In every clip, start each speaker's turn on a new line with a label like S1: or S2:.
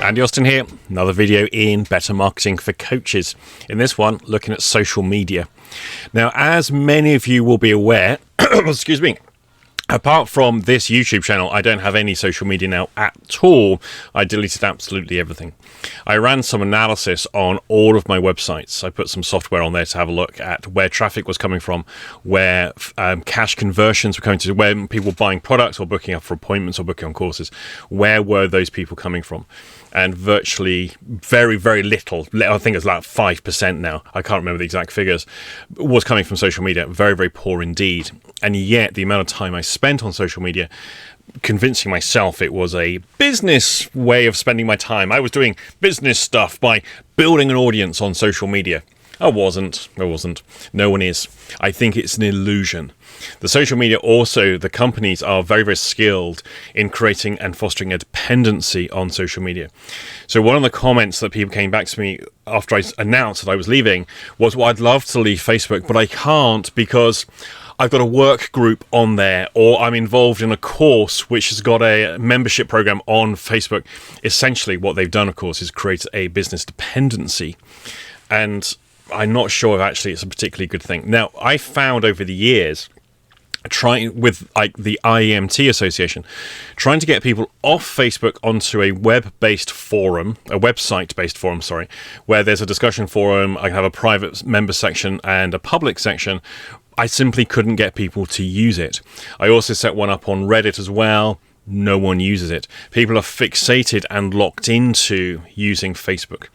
S1: Andy Austin here, another video in Better Marketing for Coaches. In this one, looking at social media. Now, as many of you will be aware, excuse me, apart from this YouTube channel, I don't have any social media now at all. I deleted absolutely everything. I ran some analysis on all of my websites. I put some software on there to have a look at where traffic was coming from, where cash conversions were coming to, where people were buying products or booking up for appointments or booking on courses. Where were those people coming from? And virtually very, very little, I think it's like 5% now, I can't remember the exact figures, was coming from social media. Very, very poor indeed. And yet the amount of time I spent on social media convincing myself it was a business way of spending my time. I was doing business stuff by building an audience on social media. I wasn't. No one is. I think it's an illusion. The social media also, the companies are very, very skilled in creating and fostering a dependency on social media. So one of the comments that people came back to me after I announced that I was leaving was, well, I'd love to leave Facebook, but I can't because I've got a work group on there, or I'm involved in a course which has got a membership program on Facebook. Essentially, what they've done, of course, is create a business dependency. And I'm not sure if actually it's a particularly good thing. Now, I found over the years, trying with like the IEMT Association, trying to get people off Facebook onto a web-based forum, a website-based forum, where there's a discussion forum, I can have a private member section and a public section. I simply couldn't get people to use it. I also set one up on Reddit as well. No one uses it. People are fixated and locked into using Facebook.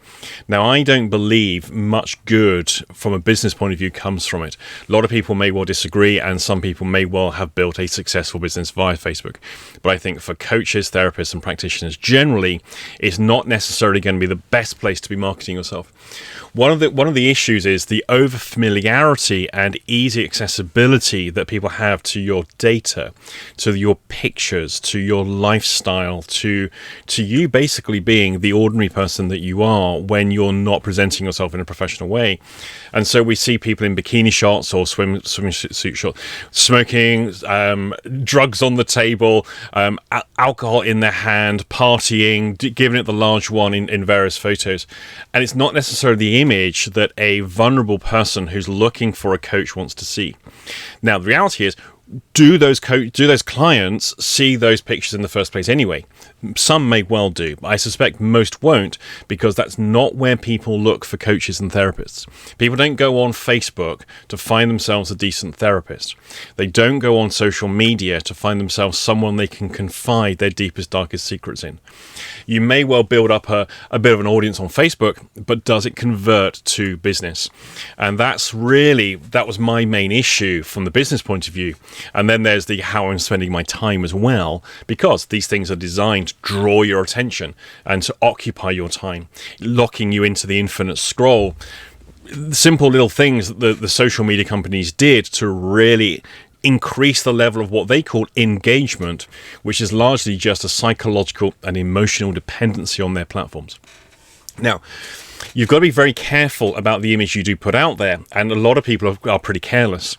S1: Now, I don't believe much good from a business point of view comes from it. A lot of people may well disagree, and some people may well have built a successful business via Facebook. But I think for coaches, therapists, and practitioners generally, it's not necessarily going to be the best place to be marketing yourself. One of the issues is the over familiarity and easy accessibility that people have to your data, to your pictures, to your lifestyle, to you basically being the ordinary person that you are when you're not presenting yourself in a professional way. And so we see people in bikini shots or swimsuit shots, smoking, drugs on the table, alcohol in their hand, partying, giving it the large one in various photos. And it's not necessarily the image that a vulnerable person who's looking for a coach wants to see. Now, the reality is, do those clients see those pictures in the first place anyway? Some may well do, but I suspect most won't, because that's not where people look for coaches and therapists. People don't go on Facebook to find themselves a decent therapist. They don't go on social media to find themselves someone they can confide their deepest, darkest secrets in. You may well build up a bit of an audience on Facebook, but does it convert to business? And that was my main issue from the business point of view. And then there's the how I'm spending my time as well, because these things are designed to draw your attention and to occupy your time, locking you into the infinite scroll. Simple little things that the social media companies did to really increase the level of what they call engagement, which is largely just a psychological and emotional dependency on their platforms. Now, you've got to be very careful about the image you do put out there, and a lot of people are pretty careless.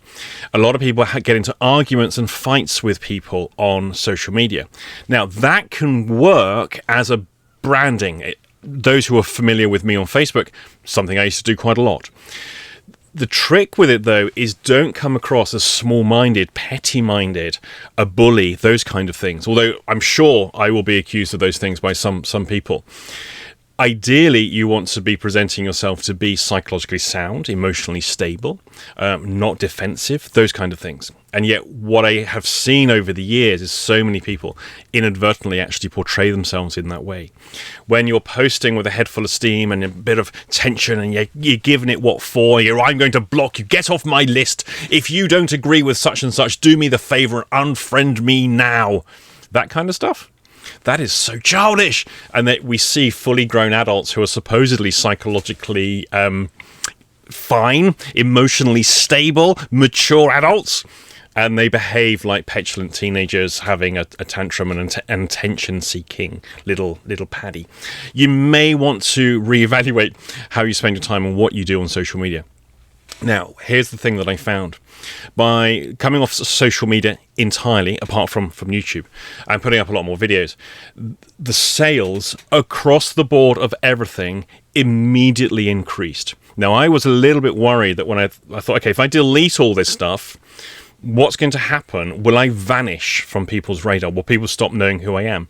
S1: A lot of people get into arguments and fights with people on social media. Now, that can work as a branding. Those who are familiar with me on Facebook, something I used to do quite a lot. The trick with it, though, is don't come across as small-minded, petty-minded, a bully, those kind of things. Although I'm sure I will be accused of those things by some people. Ideally, you want to be presenting yourself to be psychologically sound, emotionally stable, not defensive, those kind of things. And yet what I have seen over the years is so many people inadvertently actually portray themselves in that way. When you're posting with a head full of steam and a bit of tension and you're giving it what for, I'm going to block you, get off my list. If you don't agree with such and such, do me the favor and unfriend me now. That kind of stuff. That is so childish. And that we see fully grown adults who are supposedly psychologically fine, emotionally stable, mature adults, and they behave like petulant teenagers having a tantrum and attention-seeking little paddy. You may want to reevaluate how you spend your time and what you do on social media. Now, here's the thing that I found. By coming off social media entirely, apart from YouTube, and putting up a lot more videos, the sales across the board of everything immediately increased. Now, I was a little bit worried that when I thought, okay, if I delete all this stuff, what's going to happen? Will I vanish from people's radar? Will people stop knowing who I am?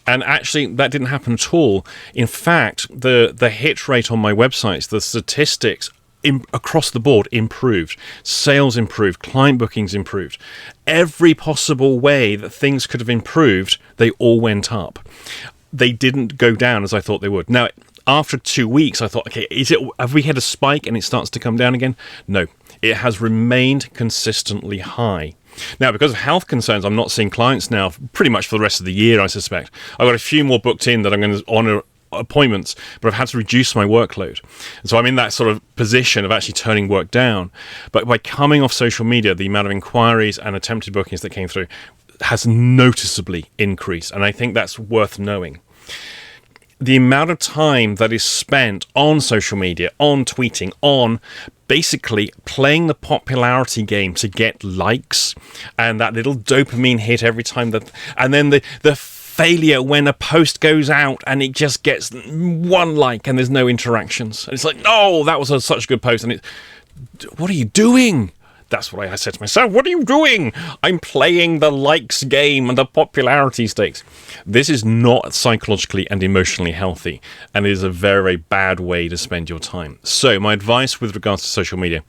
S1: And actually, that didn't happen at all. In fact, the hit rate on my websites, the statistics across the board improved. Sales improved. Client bookings improved. Every possible way that things could have improved, they all went up. They didn't go down as I thought they would. Now, after 2 weeks, I thought, okay, have we had a spike and it starts to come down again? No, it has remained consistently high. Now, because of health concerns, I'm not seeing clients now pretty much for the rest of the year, I suspect. I've got a few more booked in that I'm going to honour appointments, but I've had to reduce my workload. And so I'm in that sort of position of actually turning work down. But by coming off social media, the amount of inquiries and attempted bookings that came through has noticeably increased. And I think that's worth knowing. The amount of time that is spent on social media, on tweeting, on basically playing the popularity game to get likes and that little dopamine hit every time and then the failure when a post goes out and it just gets one like and there's no interactions. And it's like, oh, that was such a good post. And what are you doing? That's what I said to myself. What are you doing? I'm playing the likes game and the popularity stakes. This is not psychologically and emotionally healthy, and it is a very, very bad way to spend your time. So my advice with regards to social media,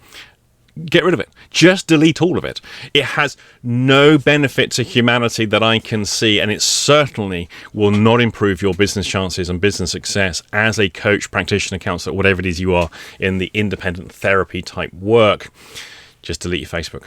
S1: get rid of it. Just delete all of it. It has no benefit to humanity that I can see, and it certainly will not improve your business chances and business success as a coach, practitioner, counselor, whatever it is you are in the independent therapy type work. Just delete your Facebook.